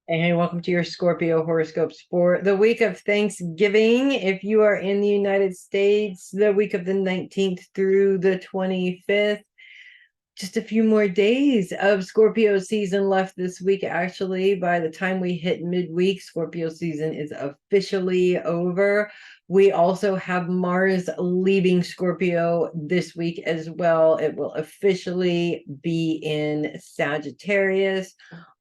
Hey, welcome to your Scorpio horoscopes for the week of Thanksgiving. If you are in the United States, the week of the 19th through the 25th, just a few more days of Scorpio season left this week. Actually, by the time we hit midweek, Scorpio season is officially over. We also have Mars leaving Scorpio this week as well. It will officially be in Sagittarius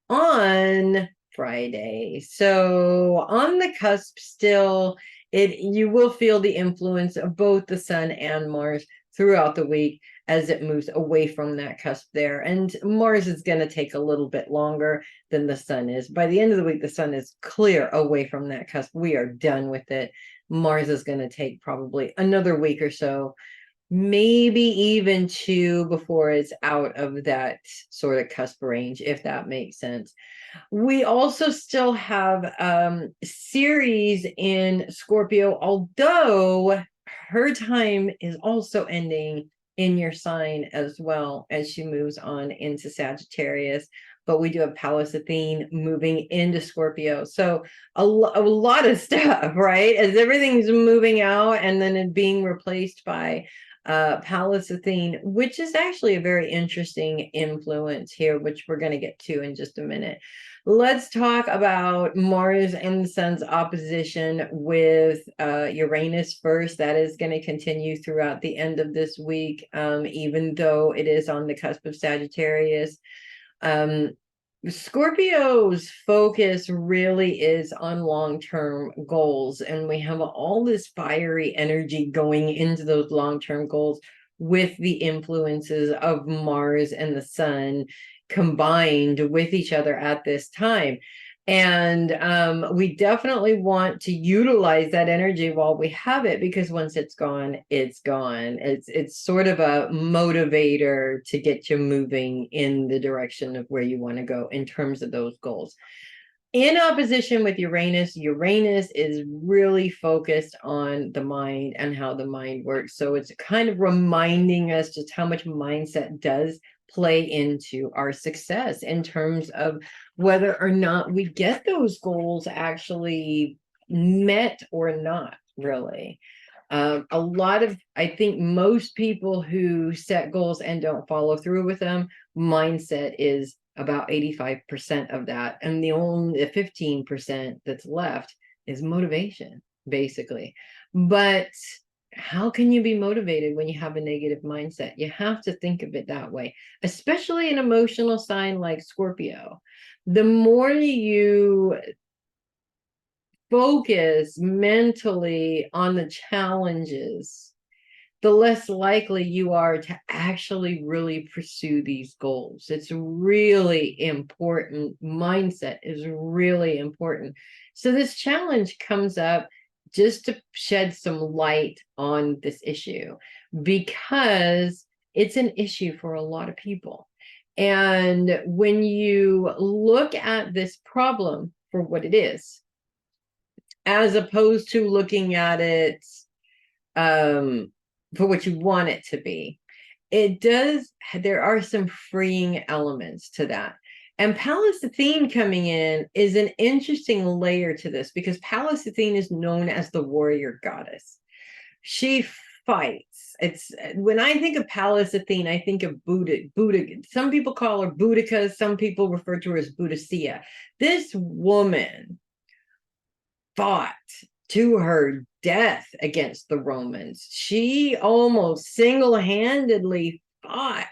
on Friday. So on the cusp still, you will feel the influence of both the sun and Mars throughout the week as it moves away from that cusp there. And Mars is going to take a little bit longer than the sun is. By the end of the week, the sun is clear away from that cusp. We are done with it. Mars is going to take probably another week or so, maybe even two before it's out of that sort of cusp range, if that makes sense. We also still have Ceres in Scorpio, although her time is also ending in your sign as well as she moves on into Sagittarius. But we do have Pallas Athene moving into Scorpio. So a lot of stuff, right? As everything's moving out and then it being replaced by Pallas Athene, which is actually a very interesting influence here, which we're going to get to in just a minute. Let's talk about Mars and the Sun's opposition with Uranus first. That is going to continue throughout the end of this week, even though it is on the cusp of Sagittarius. Scorpio's focus really is on long-term goals, and we have all this fiery energy going into those long-term goals with the influences of Mars and the Sun combined with each other at this time. And we definitely want to utilize that energy while we have it, because once it's gone, it's gone. It's sort of a motivator to get you moving in the direction of where you want to go in terms of those goals. In opposition with Uranus, Uranus is really focused on the mind and how the mind works. So it's kind of reminding us just how much mindset does play into our success in terms of whether or not we get those goals actually met or not, really. A lot of, I think most people who set goals and don't follow through with them, mindset is about 85% of that. And the only 15% that's left is motivation, basically. But how can you be motivated when you have a negative mindset? You have to think of it that way, especially an emotional sign like Scorpio. The more you focus mentally on the challenges, the less likely you are to actually really pursue these goals. It's really important. Mindset is really important. So this challenge comes up just to shed some light on this issue, because it's an issue for a lot of people. And when you look at this problem for what it is, as opposed to looking at it for what you want it to be, there are some freeing elements to that. And Pallas Athene coming in is an interesting layer to this, because Pallas Athene is known as the warrior goddess. She fights. It's when I think of Pallas Athene, I think of Buddha. Some people call her Boudica, some people refer to her as Boudicca. This woman fought to her death against the Romans. She almost single-handedly fought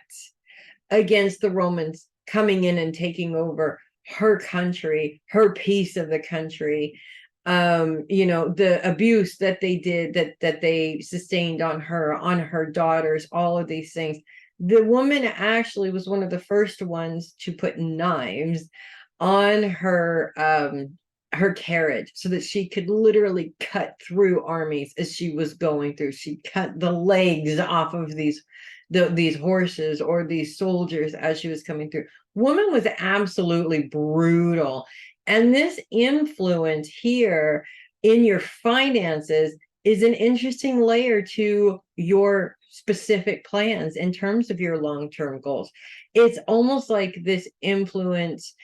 against the Romans coming in and taking over her country, her piece of the country. The abuse that they did, that they sustained on her daughters, all of these things. The woman actually was one of the first ones to put knives on her carriage so that she could literally cut through armies as she was going through. She cut the legs off of these horses or these soldiers as she was coming through. Woman was absolutely brutal. And this influence here in your finances is an interesting layer to your specific plans in terms of your long-term goals. It's almost like this influence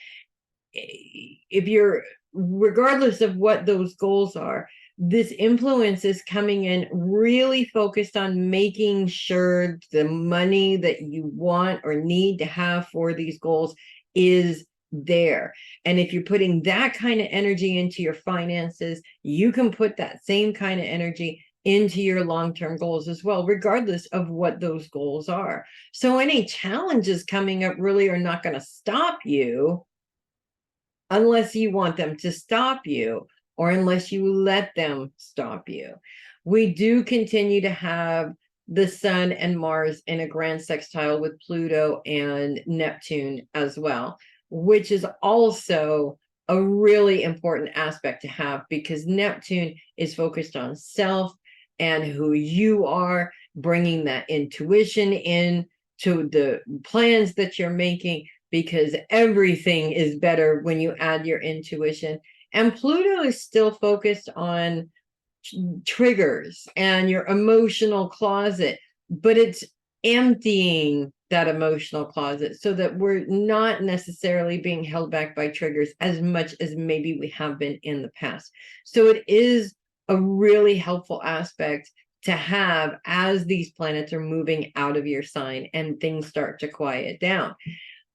if you're, regardless of what those goals are, this influence is coming in really focused on making sure the money that you want or need to have for these goals is there. And if you're putting that kind of energy into your finances, you can put that same kind of energy into your long-term goals as well, regardless of what those goals are. So any challenges coming up really are not going to stop you unless you want them to stop you, or unless you let them stop you. We do continue to have the Sun and Mars in a grand sextile with Pluto and Neptune as well, which is also a really important aspect to have, because Neptune is focused on self and who you are, bringing that intuition in to the plans that you're making, because everything is better when you add your intuition. And Pluto is still focused on triggers and your emotional closet, but it's emptying that emotional closet so that we're not necessarily being held back by triggers as much as maybe we have been in the past. So it is a really helpful aspect to have as these planets are moving out of your sign and things start to quiet down.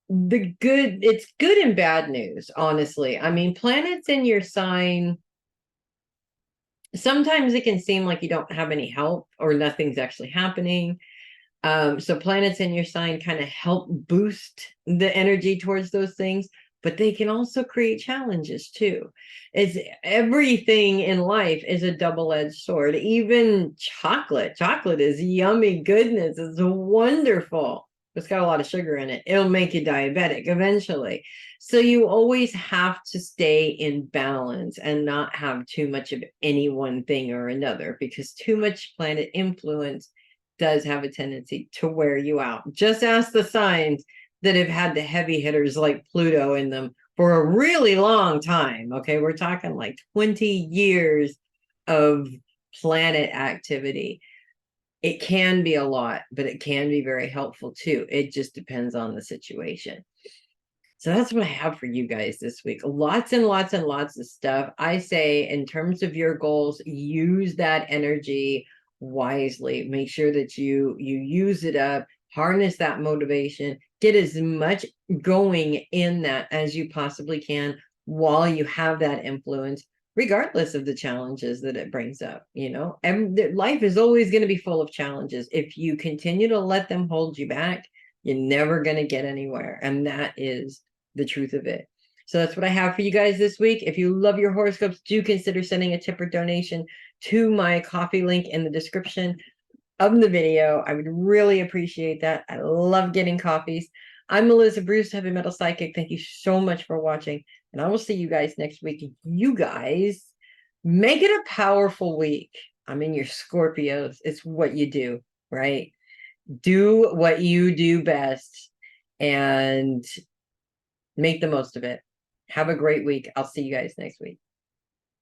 It's good and bad news, honestly. I mean, planets in your sign, sometimes it can seem like you don't have any help or nothing's actually happening. So planets in your sign kind of help boost the energy towards those things, but they can also create challenges too. It's everything in life is a double-edged sword. Even chocolate is yummy goodness. It's wonderful. It's got a lot of sugar in it. It'll make you diabetic eventually. So you always have to stay in balance and not have too much of any one thing or another, because too much planet influence does have a tendency to wear you out. Just ask the signs that have had the heavy hitters like Pluto in them for a really long time. Okay, we're talking like 20 years of planet activity. It can be a lot, but it can be very helpful too. It just depends on the situation. So that's what I have for you guys this week. Lots and lots and lots of stuff. I say, in terms of your goals, use that energy wisely. Make sure that you use it up, harness that motivation, get as much going in that as you possibly can while you have that influence, regardless of the challenges that it brings up. And life is always going to be full of challenges. If you continue to let them hold you back, you're never going to get anywhere. And that is the truth of it. So that's what I have for you guys this week. If you love your horoscopes, do consider sending a tip or donation to my coffee link in the description of the video. I would really appreciate that. I love getting coffees. I'm Melissa Bruce, Heavy Metal Psychic. Thank you so much for watching, and I will see you guys next week. You guys make it a powerful week. I'm in your Scorpios. It's what you do, right? Do what you do best and make the most of it. Have a great week. I'll see you guys next week.